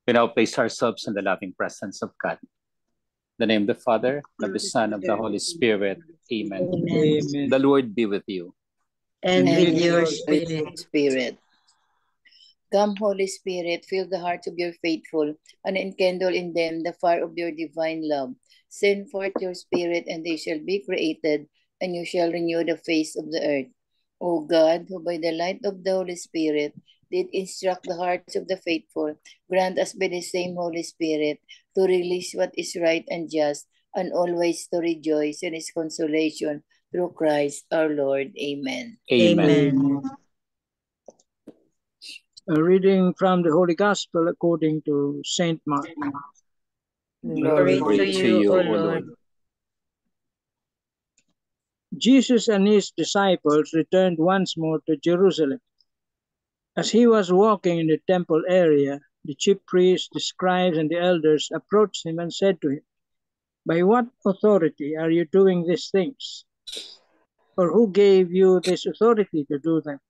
We now place ourselves in the loving presence of God. In the name of the Father, of the Son, of the Holy Spirit. Amen. Amen. The Lord be with you. And And with your with your spirit. spirit. Come, Holy Spirit, fill the hearts of your faithful, and enkindle in them the fire of your divine love. Send forth your Spirit, and they shall be created, and you shall renew the face of the earth. O God, who by the light of the Holy Spirit did instruct the hearts of the faithful, grant us by the same Holy Spirit to release what is right and just, and always to rejoice in his consolation through Christ our Lord. Amen. Amen. A reading from the Holy Gospel according to Saint Mark. Glory Glory to you, O Lord. Jesus and his disciples returned once more to Jerusalem. As he was walking in the temple area, the chief priests, the scribes, and the elders approached him and said to him, "By what authority are you doing these things? Or who gave you this authority to do them?"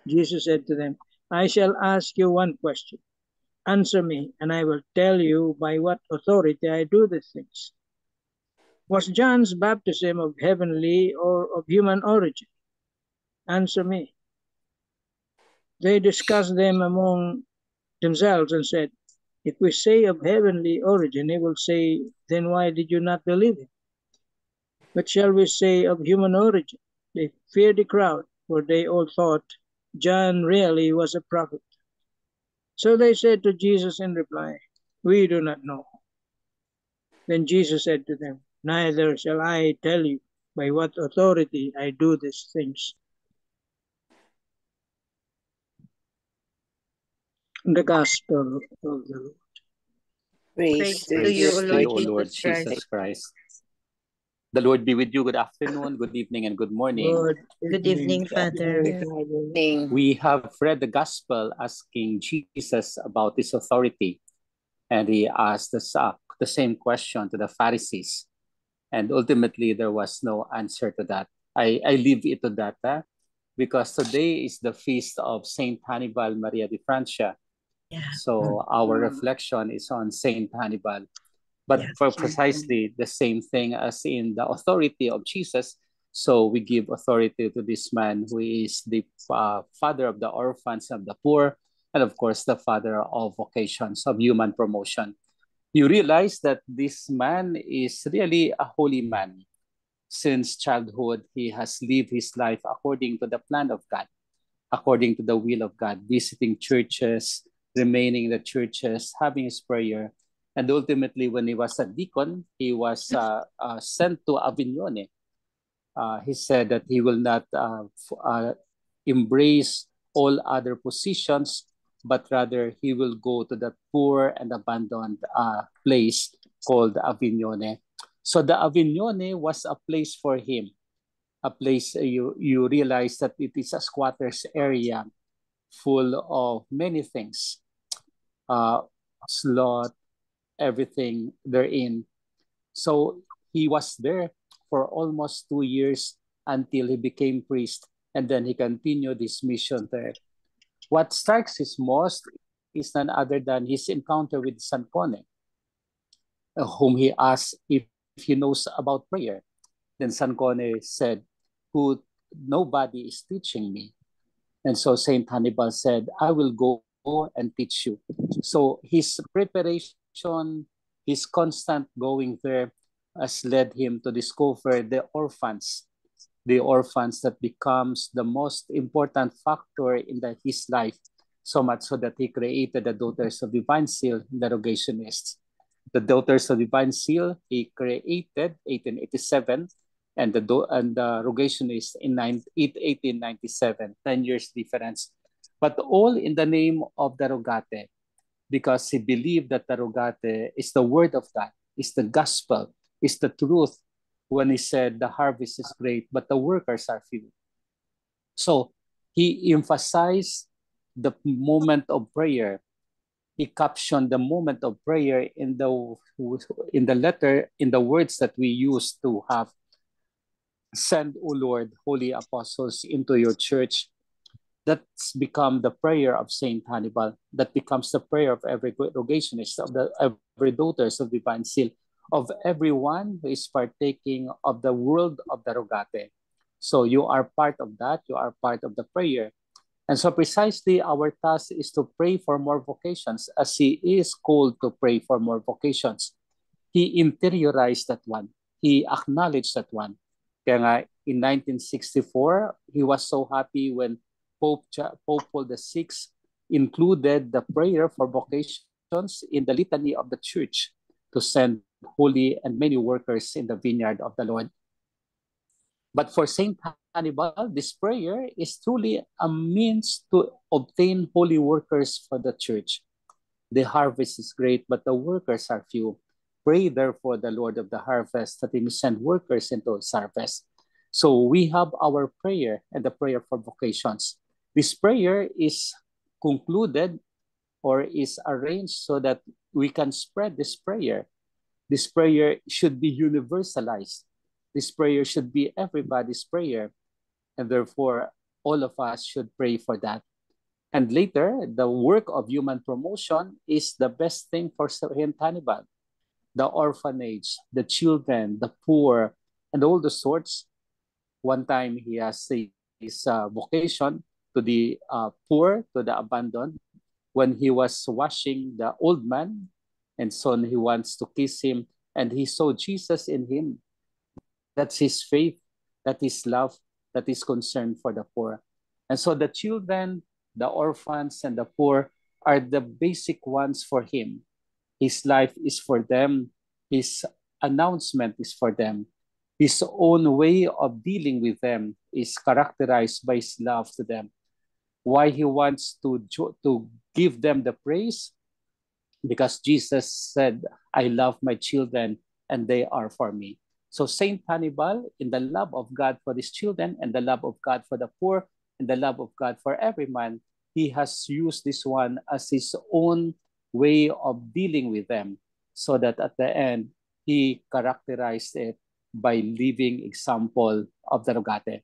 Jesus said to them, "I shall ask you one question. Answer me, and I will tell you by what authority I do these things. Was John's baptism of heavenly or of human origin? Answer me." They discussed them among themselves and said, "If we say of heavenly origin, he will say, 'Then why did you not believe him?' But shall we say of human origin?" They feared the crowd, for they all thought John really was a prophet. So they said to Jesus in reply, "We do not know." Then Jesus said to them, "Neither shall I tell you by what authority I do these things." The Gospel of the Lord. Praise to Praise you, to you, O Lord Lord Jesus Jesus Christ. The Lord be with you. Good afternoon, good evening, and good morning. Good evening, Father. Christ. We have read the Gospel asking Jesus about his authority, and he asked the same question to the Pharisees. And ultimately, there was no answer to that. I leave it to that because today is the feast of Saint Hannibal Maria de Francia. So our reflection is on Saint Hannibal. But for precisely the same thing as in the authority of Jesus, so we give authority to this man who is the father of the orphans of the poor, and of course the father of vocations of human promotion. You realize that this man is really a holy man. Since childhood, he has lived his life according to the plan of God, according to the will of God, visiting churches, remaining in the churches, having his prayer. And ultimately, when he was a deacon, he was sent to Avignone. He said that he will not embrace all other positions, but rather he will go to the poor and abandoned place called Avignone. So the Avignone was a place for him, a place you realize that it is a squatters area full of many things, slot, everything therein. So he was there for almost 2 years until he became priest, and then he continued his mission there. What strikes us most is none other than his encounter with Sancone, whom he asked if he knows about prayer. Then Sancone said, "Who nobody is teaching me." And so Saint Hannibal said, "I will go and teach you." So his preparation, his constant going there has led him to discover the orphans that becomes the most important factor in his life, so much so that he created the Daughters of Divine Seal, the Rogationists. The Daughters of Divine Seal he created 1887, and the Rogationist in 1897, 10 years difference. But all in the name of the Rogate, because he believed that the Rogate is the word of God, is the gospel, is the truth, when he said the harvest is great, but the workers are few. So he emphasized the moment of prayer. He captioned the moment of prayer in the letter, in the words that we use to have: "Send, O Lord, holy apostles into your church That's become the prayer of Saint Hannibal. That becomes the prayer of every rogationist, of every daughters of Divine Seal, of everyone who is partaking of the world of the Rogate. So you are part of that. You are part of the prayer. And so precisely our task is to pray for more vocations, as he is called to pray for more vocations. He interiorized that one. He acknowledged that one. Kaya nga, in 1964, he was so happy when Pope Paul VI included the prayer for vocations in the litany of the church to send holy and many workers in the vineyard of the Lord. But for Saint Hannibal, this prayer is truly a means to obtain holy workers for the church. The harvest is great, but the workers are few. Pray therefore the Lord of the harvest that he may send workers into his harvest. So we have our prayer and the prayer for vocations. This prayer is concluded or is arranged so that we can spread this prayer. This prayer should be universalized. This prayer should be everybody's prayer. And therefore, all of us should pray for that. And later, the work of human promotion is the best thing for Saint Hannibal. The orphanage, the children, the poor, and all the sorts. One time he has his vocation to the poor, to the abandoned. When he was washing the old man, and so he wants to kiss him, and he saw Jesus in him. That's his faith, that is love, that is concern for the poor. And so the children, the orphans, and the poor are the basic ones for him. His life is for them. His announcement is for them. His own way of dealing with them is characterized by his love to them. Why he wants to give them the praise? Because Jesus said, I love my children and they are for me. So Saint Hannibal, in the love of God for his children and the love of God for the poor and the love of God for every man, he has used this one as his own way of dealing with them, so that at the end, he characterized it by living example of the Rogate.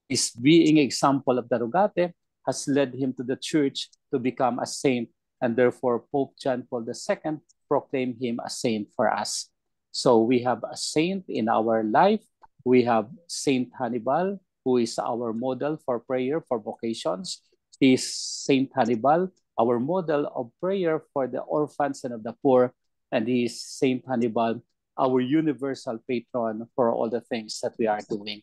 His being example of the Rogate has led him to the church to become a saint, and therefore Pope John Paul II proclaimed him a saint for us. So we have a saint in our life. We have Saint Hannibal, who is our model for prayer for vocations. He is Saint Hannibal, our model of prayer for the orphans and of the poor. And he is Saint Hannibal, our universal patron for all the things that we are doing.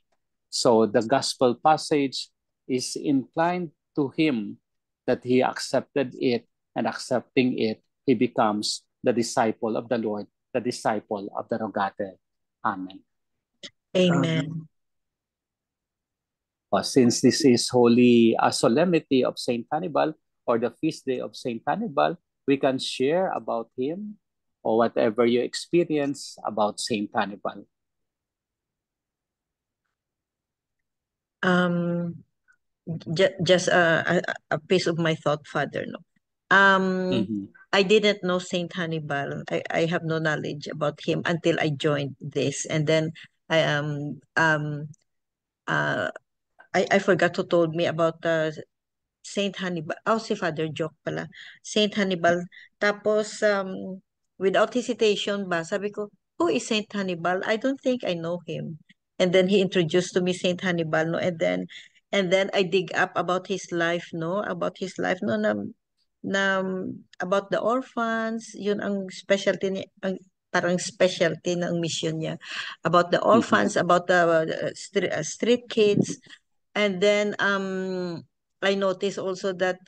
So the gospel passage is inclined to him, that he accepted it, and accepting it, he becomes the disciple of the Lord, the disciple of the Rogate. Amen. Amen. Since this is Holy Solemnity of Saint Hannibal, or the feast day of Saint Hannibal, we can share about him or whatever you experience about Saint Hannibal. Just a piece of my thought, Father. No, I didn't know Saint Hannibal. I have no knowledge about him until I joined this, and then I forgot who told me about Saint Hannibal. Oh, si Father Joke pala. Saint Hannibal. Tapos without hesitation ba, sabi ko, who is Saint Hannibal? I don't think I know him. And then he introduced to me Saint Hannibal, no, and then I dig up about his life, no, about the orphans, yun ang specialty ni ang parang specialty ng mission niya, about the orphans, about the street kids. And then I noticed also that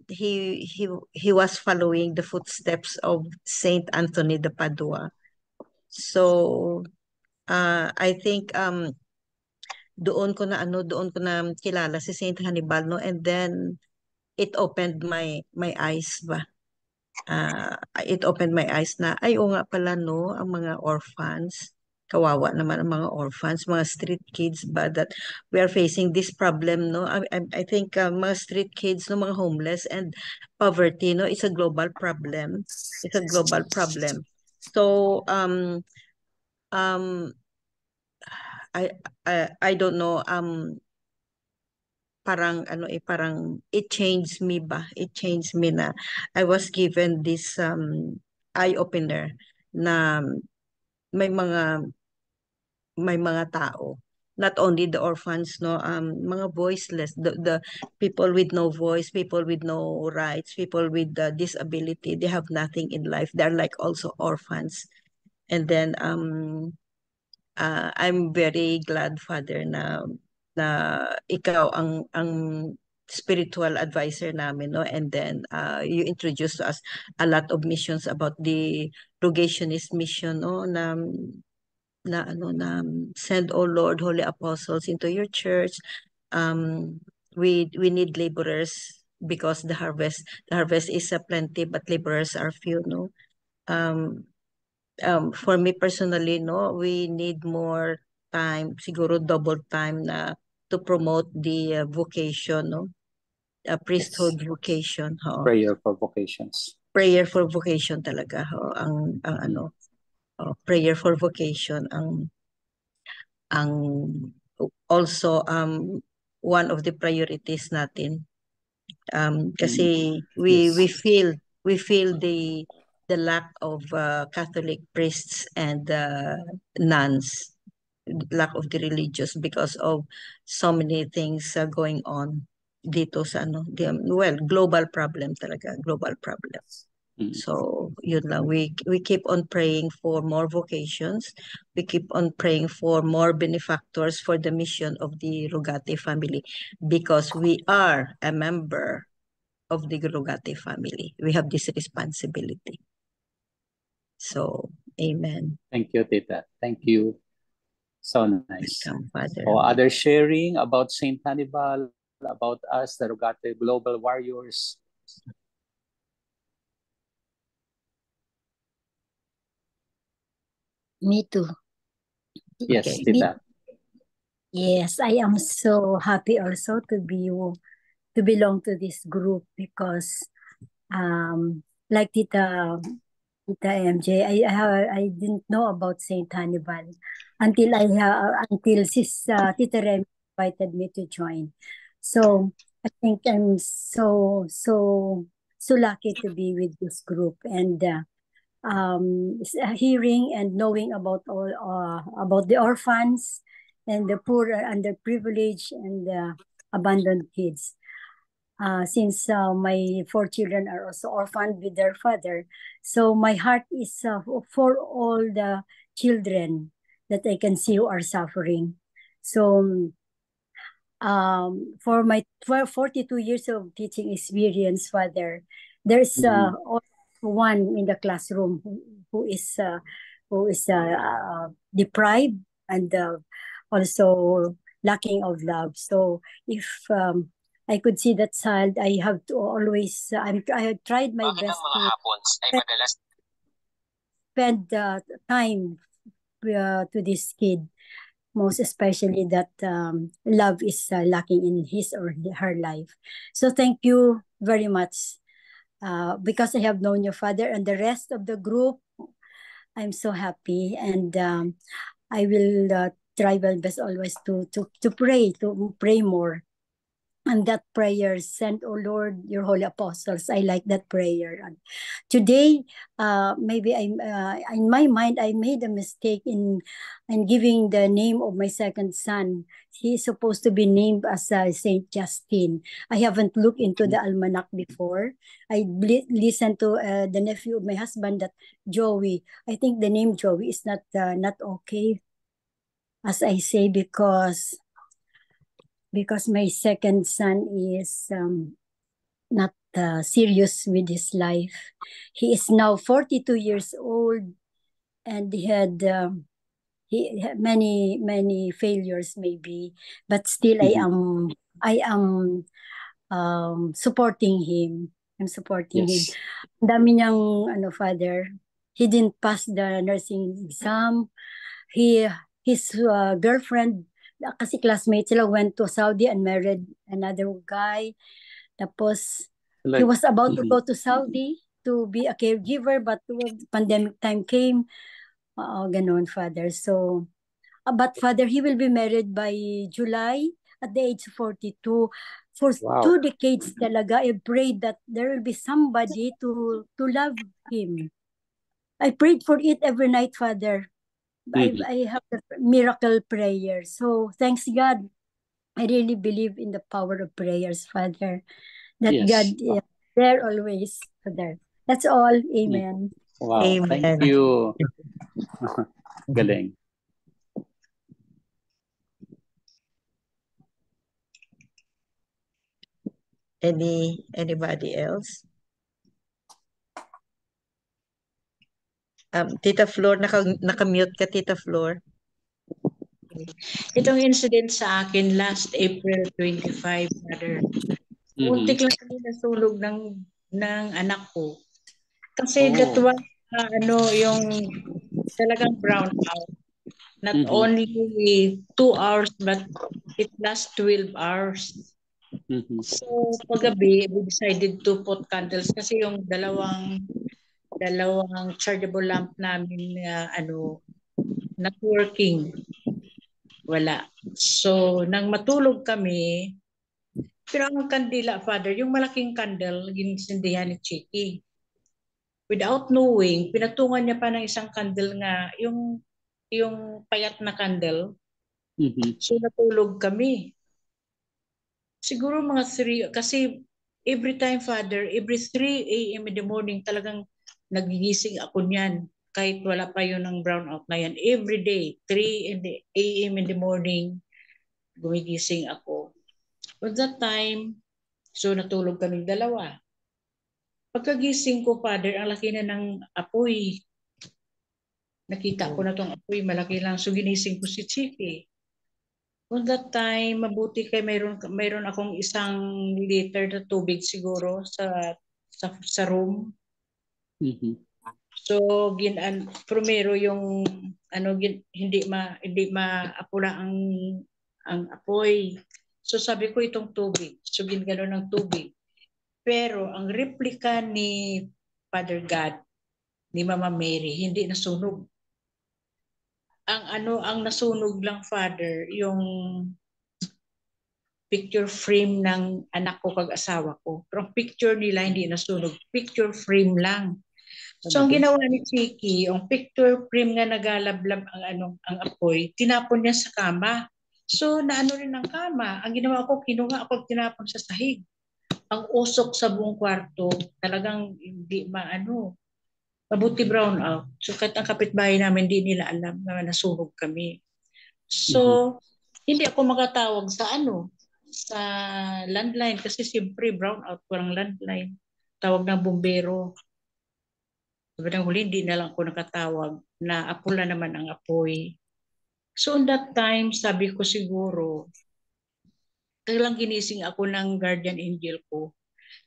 he was following the footsteps of Saint Anthony de Padua. So I think doon ko na kilala si Saint Hannibal, no, and then it opened my eyes ba. It opened my eyes na ay oo nga pala, no, ang mga orphans, kawawa naman ang mga orphans, mga street kids ba, that we are facing this problem, no. I think mga street kids, no, mga homeless and poverty, no, it's a global problem. It's a global problem. So I don't know, parang parang it changed me ba? It changed me na I was given this eye opener na may mga tao, not only the orphans, no, mga voiceless, the people with no voice, people with no rights, people with disability, they have nothing in life. They're like also orphans. And then I'm very glad, Father, na ikaw ang spiritual advisor namin, no? And then you introduced to us a lot of missions about the Rogationist mission, no? Na send, O Lord, holy apostles into your church. We need laborers because the harvest is plenty, but laborers are few, no? For me personally, no, we need more time, siguro double time na to promote the vocation, no? Priesthood vocation, ho. Prayer for vocations. Prayer for vocation talaga, ho. Ang prayer for vocation ang also one of the priorities natin. Kasi we feel the lack of Catholic priests and nuns, lack of the religious because of so many things going on dito sa global problem talaga, global problem. So yun lang, we keep on praying for more vocations. We keep on praying for more benefactors for the mission of the Rogate family because we are a member of the Rogate family. We have this responsibility. So, amen. Thank you, Tita. Thank you. So nice. Welcome, Father. So other sharing about Saint Hannibal, about us, the Rogate Global Warriors. Me too. Yes, Okay. Tita. Yes, I am so happy also to belong to this group because like Tita MJ, I didn't know about Saint Hannibal until Tita Rem invited me to join. So I think I'm so lucky to be with this group and hearing and knowing about all about the orphans and the poor, underprivileged, and abandoned kids. Since my 4 children are also orphaned with their father, so my heart is for all the children that I can see who are suffering. So for my 42 years of teaching experience, Father, there's one in the classroom who is deprived and also lacking of love. So if I could see that child, I have to always, I have tried my best to spend time to this kid, most especially that love is lacking in his or her life. So thank you very much. Because I have known your father and the rest of the group, I'm so happy, and I will try my best always to pray more. And that prayer, send, O Lord, your holy apostles. I like that prayer. And today, maybe in my mind, I made a mistake in giving the name of my second son. He is supposed to be named as Saint Justin. I haven't looked into the almanac before. I listened to the nephew of my husband, that Joey. I think the name Joey is not okay, as I say, because my second son is not serious with his life. He is now 42 years old, and he had many failures maybe, but still I am supporting him. I'm supporting him. Ang dami niyang Father. He didn't pass the nursing exam. His girlfriend, kasi classmates sila, went to Saudi and married another guy. Tapos, he was about to go to Saudi to be a caregiver, but pandemic time came. Ganon, Father. So, but Father, he will be married by July. at the age of 42. For Wow. 2 decades talaga, I prayed that there will be somebody to love him. I prayed for it every night, Father. I have the miracle prayer. So thanks God. I really believe in the power of prayers, Father. That Yes. God is there always, Father. That's all. Amen. Wow. Amen. Thank you. Galing. Anybody else? Tita Flor, naka-mute ka, Tita Flor. Itong incident sa akin last April 25, Father. Muntik lang kami nasulog ng anak ko. Kasi that was yung talagang brown out. Not only 2 hours but it lasts 12 hours. So paggabi, we decided to put candles kasi yung dalawang chargeable lamp namin not working. Wala. So nang matulog kami, pero ang kandila, Father, yung malaking candle, ginisindihan ni Chiki. Without knowing, pinatungan niya pa ng isang candle nga, yung payat na candle. So natulog kami. Siguro mga 3, kasi every time, Father, every 3 a.m. in the morning, talagang nagigising ako niyan. Kahit wala pa yun ng brownout na yan. Every day, 3 a.m. in the morning, gumigising ako. At that time, so natulog kaming dalawa. Pagkagising ko, Father, ang laki na ng apoy. Nakita ko na tong apoy, malaki lang. So ginising ko si Chiki. On that time, mabuti kay mayroon akong 1 liter na tubig siguro sa room. So primero yung hindi maapula ang apoy. So sabi ko itong tubig. So gingano ng tubig. Pero ang replika ni Father God, ni Mama Mary, hindi nasunog. Ang nasunog lang, Father, yung picture frame ng anak ko kag asawa ko. Pero ang picture nila hindi nasunog. Picture frame lang. So ang ginawa ni Chiki, yung picture frame nga nagalablab ang apoy, tinapon niya sa kama. So naano rin ang kama. Ang ginawa ko, kinuha ako tinapon sa sahig. Ang usok sa buong kwarto, talagang hindi mabuti brown out. So kahit ang kapitbahay namin, hindi nila alam na nasunog kami. So, hindi ako makatawag sa sa landline kasi siyempre brown out, walang landline. Tawag ng bumbero. Sabi ng huli, hindi na lang ako nakatawag na apula naman ang apoy. So, on that time, sabi ko siguro, talagang ginising ako ng guardian angel ko.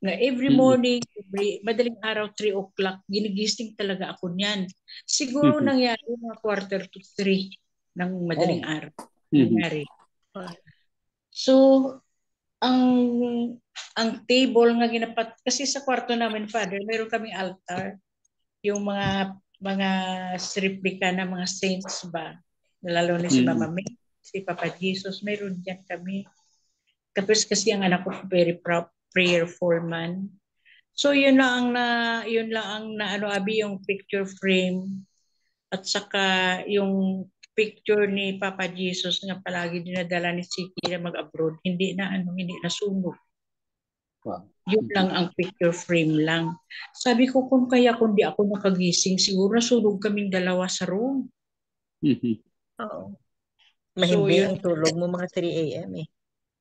Nga every morning, madaling araw, 3 o'clock, ginigising talaga ako niyan. Siguro nangyari mga 2:45 ng madaling araw. Nangyari. So, ang table nga ginapat, kasi sa kwarto namin, Father, meron kaming altar. Yung mga replika na mga saints ba, lalo na si Mama May, si Papa Jesus, meron dyan kami. Tapos kasi ang anak ko very prayerful man. So yun lang ang Abi, yung picture frame at saka yung picture ni Papa Jesus nga palagi dinadala ni Siki na mag-abroad, hindi nasunog. Wow. Yun lang ang picture frame lang. Sabi ko kung di ako nakagising, siguro nasunog kaming dalawa sa room. Oo. Mahimbing ang tulog mo mga 3 a.m.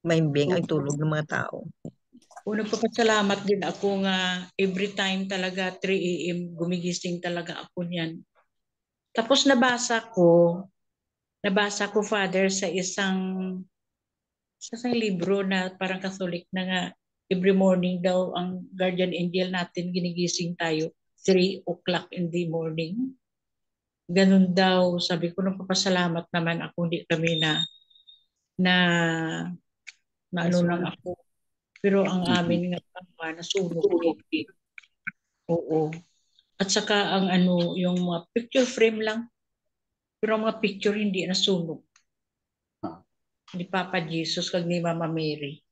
Mahimbing ang tulog ng mga tao. Nagpapasalamat din ako nga every time talaga 3 a.m. gumigising talaga ako niyan. Tapos nabasa ko, Father, sa isang libro na parang Catholic na nga, every morning daw ang guardian angel natin ginigising tayo 3 o'clock in the morning. Ganun daw, sabi ko, nagpapasalamat naman ako, hindi kami na lang ako. Pero ang amin nga nasunog. Oo. At saka ang yung mga picture frame lang. Pero ang mga picture hindi nasunog. ni Papa Jesus kag ni Mama Mary.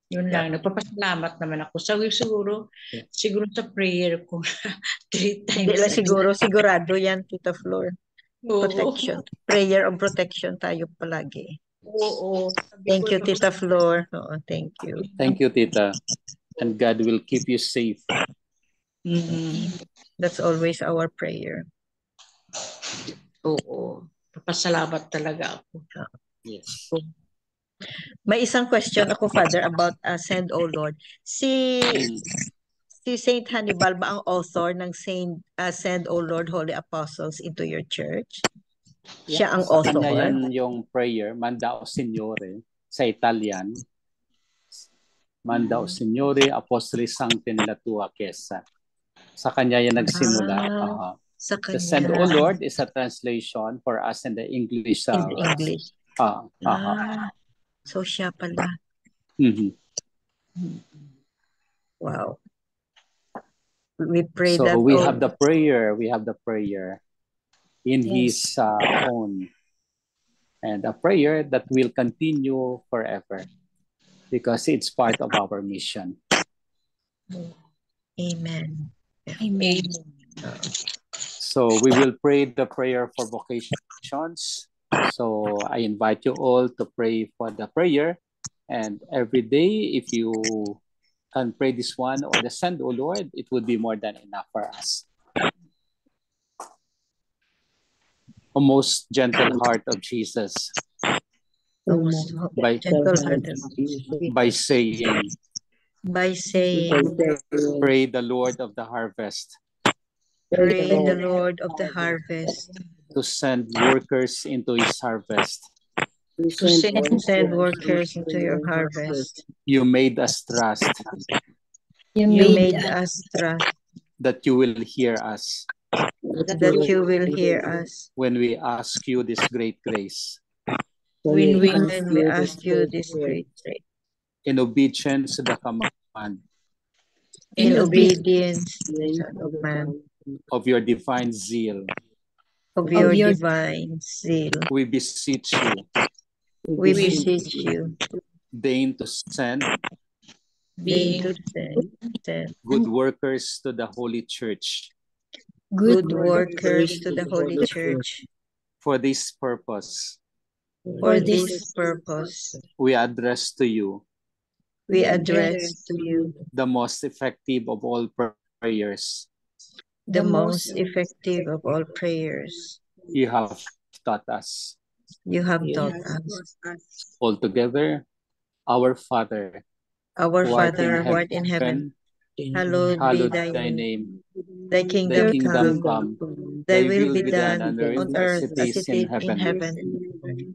Yun Yeah. lang. Nagpapasalamat naman ako. Siguro sa prayer ko 3 Hindi times lang a day. siguro, sigurado yan, Tita Flor. Oo. Protection. Prayer of protection tayo palagi. Oo. Thank you, Tita Flor. Oo, thank you. Thank you, Tita. And God will keep you safe. That's always our prayer. Oo. Papasalamat talaga ako. Yes. May isang question ako, Father, about Send, O Lord. Si Saint Hannibal ba ang author ng Send, O Lord, Holy Apostles into your church? Siya ang Sa kanya author? yan yung prayer, Mandao Signore, sa Italian. Mandao Signore, Apostoli Sancti nella tua Chiesa. Sa kanya yan nagsimula. Sa The kanya. Send, O Lord is a translation for us in the English. In English. So siya pala. Wow. We pray that. So we have the prayer. We have the prayer in his own. And a prayer that will continue forever because it's part of our mission. Amen. Amen. So we will pray the prayer for vocations. So I invite you all to pray for the prayer. And every day, if you can pray this one or the Send, O Lord, it would be more than enough for us. O most gentle heart of Jesus, by saying, pray the Lord of the harvest, pray the Lord of the harvest, to send workers into his harvest. To send workers into your harvest. You made us trust. You made us trust. That you will hear us. That you will hear us. When we ask you this great grace. When we ask you this great grace. In obedience to the command. In obedience to the command. Of your divine zeal. Of your divine zeal. We beseech you. We beseech you. Deign to send. Deign to send. Good workers to the Holy Church. Good workers to the Holy Church. For this purpose. For this purpose. We address to you. We address to you. The most effective of all prayers. The most effective of all prayers. You have taught us. You have taught us. Altogether, our Father. Our Father who art in heaven. Hallowed be thy name. Thy kingdom come. Thy will be done on earth as it is in heaven.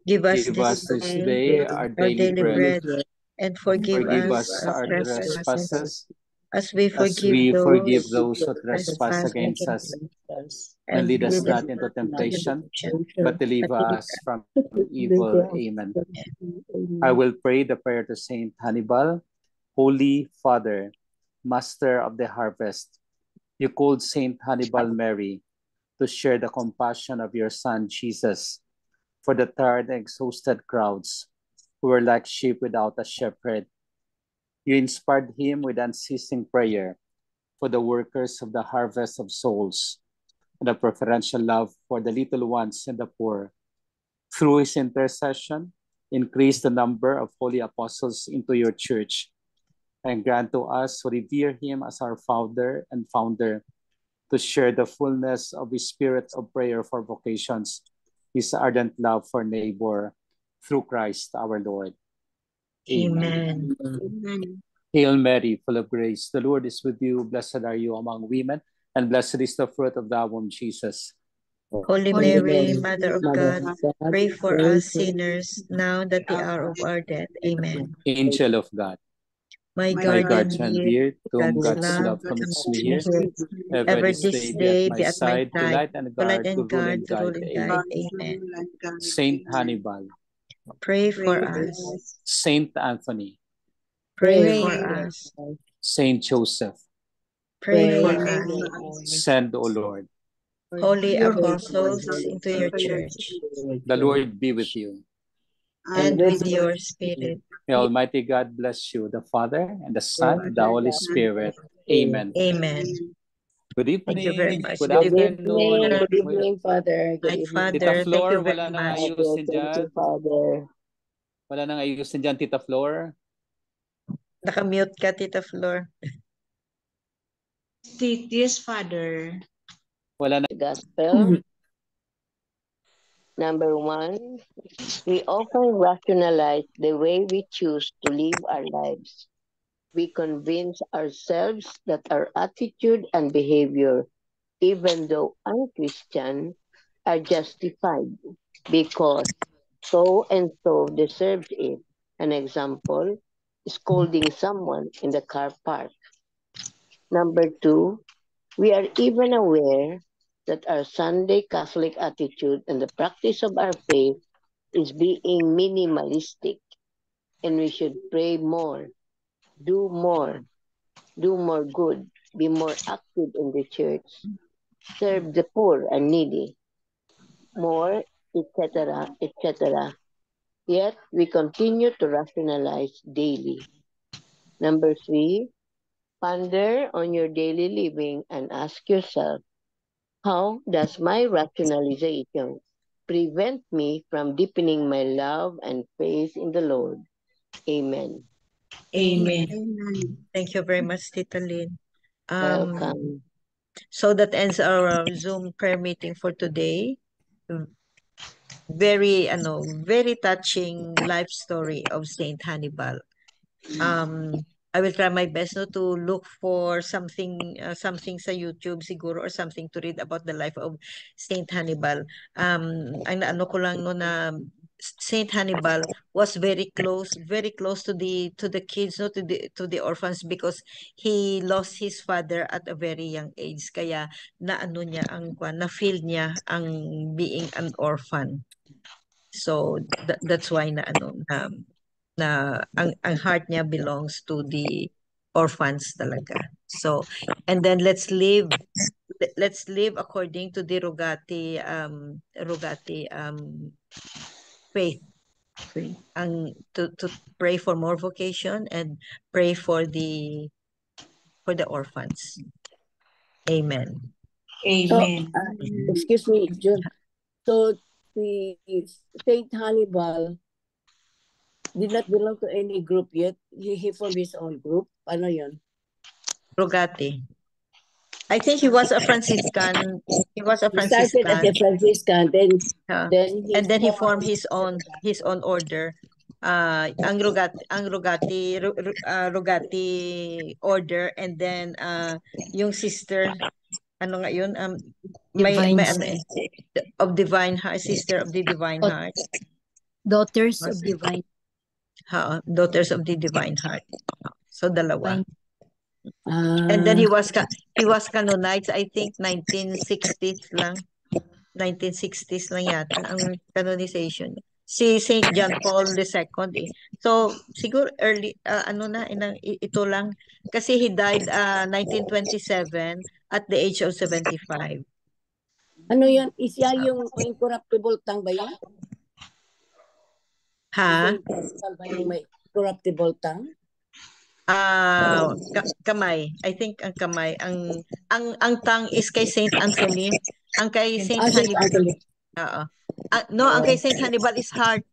Give us this day our daily bread. And forgive us our trespasses. As we forgive those who trespass against us. And lead us not into temptation, but deliver us from evil. Amen. I will pray the prayer to Saint Hannibal. Holy Father, Master of the harvest, you called Saint Hannibal Mary to share the compassion of your Son Jesus for the tired and exhausted crowds who were like sheep without a shepherd. You inspired him with unceasing prayer for the workers of the harvest of souls and a preferential love for the little ones and the poor. Through his intercession, increase the number of holy apostles into your church, and grant to us who revere him as our founder and founder to share the fullness of his spirit of prayer for vocations, his ardent love for neighbor, through Christ our Lord. Amen. Hail Mary, full of grace, the Lord is with you. Blessed are you among women, and blessed is the fruit of thy womb, Jesus. Holy Mary, Mother of God, pray for us sinners, now that the hour of our death. Amen. Angel of God, my guardian dear, to whom God's love commits me here, ever this day be at my side, to light and guard, to rule and guide. Amen. Saint Hannibal, pray for us. Saint Anthony, pray for us. Saint Joseph, pray for us. Send, O Lord, holy apostles into your church. The Lord be with you. and with your spirit. May Almighty God bless you, the Father, and the Son, and the Holy Spirit. Amen. Amen. Good evening. Thank you very much. Good Good afternoon. Good evening, Father. Good Night, evening. Father. Tita Thank Flor, you very wala nang much. ayusin Thank you, dyan. Father. Wala nang ayusin dyan, Tita Flor. Nakamute ka, Tita Flor. Yes, Father. Wala na. Gospel. Number 1, we often rationalize the way we choose to live our lives. We convince ourselves that our attitude and behavior, even though unchristian, are justified because so and so deserves it. An example, scolding someone in the car park. Number 2, we are even aware that our Sunday Catholic attitude and the practice of our faith is being minimalistic, and we should pray more, do more, do more good, be more active in the church, serve the poor and needy, more, etc., etc. Yet we continue to rationalize daily. Number 3, ponder on your daily living and ask yourself, how does my rationalization prevent me from deepening my love and faith in the Lord? Amen. Amen. Thank you very much, Tita Lynn. Welcome. So that ends our Zoom prayer meeting for today. Very, very touching life story of Saint Hannibal. I will try my best no, to look for something sa YouTube siguro or something to read about the life of Saint Hannibal. Ang naano ko lang no na Saint Hannibal was very close to the kids, no, to the orphans, because he lost his father at a very young age, kaya naano niya na feel niya ang being an orphan. So that's why ang heart niya belongs to the orphans talaga. So, and then let's live according to the Rogati faith. To pray for more vocation and pray for the orphans. Amen. Amen. Excuse me, John. So the Saint Hannibal did not belong to any group yet. He formed his own group. Ano yun? Rogati. I think he was a Franciscan. He started as a Franciscan, then he formed his own order. Ang Rogati order, and then yung sister, ano nga yun, of Divine Heart, Sister of the Divine Heart. Daughters of Divine. Daughters of the Divine Heart. So dalawa. And then he was canonized, I think 1960s lang. 1960s lang yata ang canonization. Si Saint John Paul II. So siguro early ito lang kasi he died 1927 at the age of 75. Ano yan? Isya yung incorruptible tongue ba yun? Ha? Yung may incorruptible tongue? Kamay. I think ang kamay. Ang tongue is kay Saint Anthony. Ang kay Saint Hannibal. No, ang kay Saint Hannibal is heart.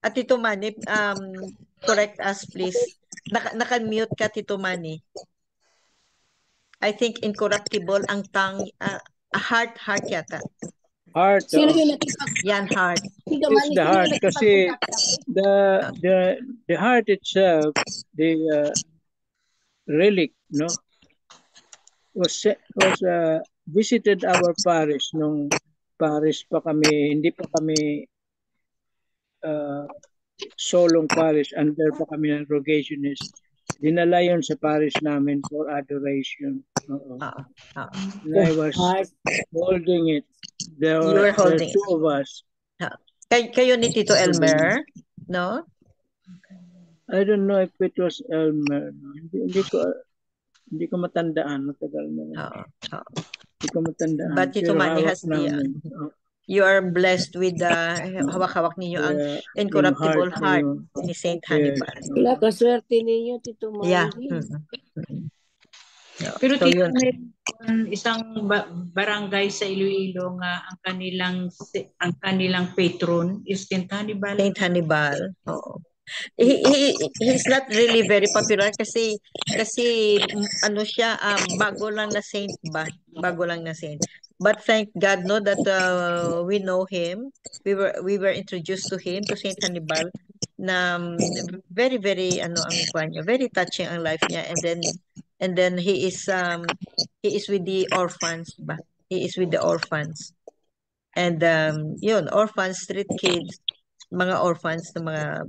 At Tito Manny, correct us please. Naka-mute ka, Tito Manny. I think incorruptible ang tongue, heart yata. Heart. Sino yung Yan, heart. It's the heart kasi the heart itself, the relic, no, was visited our parish nung parish pa kami, hindi pa kami solong parish, under pa kami ng Rogationist. Dinala yun sa parish namin for adoration. And I was holding it. There were two of us. Kayo ni Tito Elmer, no? I don't know if it was Elmer. Hindi ko matandaan. Matagal na. Hindi ko matandaan. But Tito Manny has you are blessed with the hawak-hawak ninyo ang incorruptible heart ni Saint Hannibal. Wala, kaswerte ninyo, Tito Yeah. Margie. Pero So, tita, yun. may isang barangay sa Iloilo nga ang kanilang patron is Saint Hannibal. Saint Hannibal. Oo. He's not really very popular kasi ano siya, bago lang na saint ba? Bago lang na saint. But thank God no that we know him. We were introduced to him, to Saint Hannibal, na very very ano ang kwan niya, very touching ang life niya, and then he is with the orphans ba? He is with the orphans. And yun, orphans, street kids, mga orphans na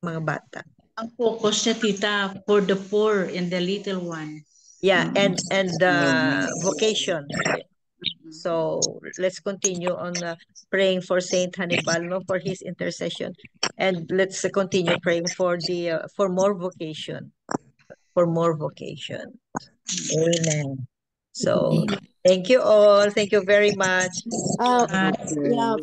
mga bata. Ang focus niya, tita, for the poor and the little one. Yeah, and vocation. So let's continue on praying for Saint Hannibal, no, for his intercession, and let's continue praying for for more vocation, Amen. So thank you all. Thank you very much. Yeah.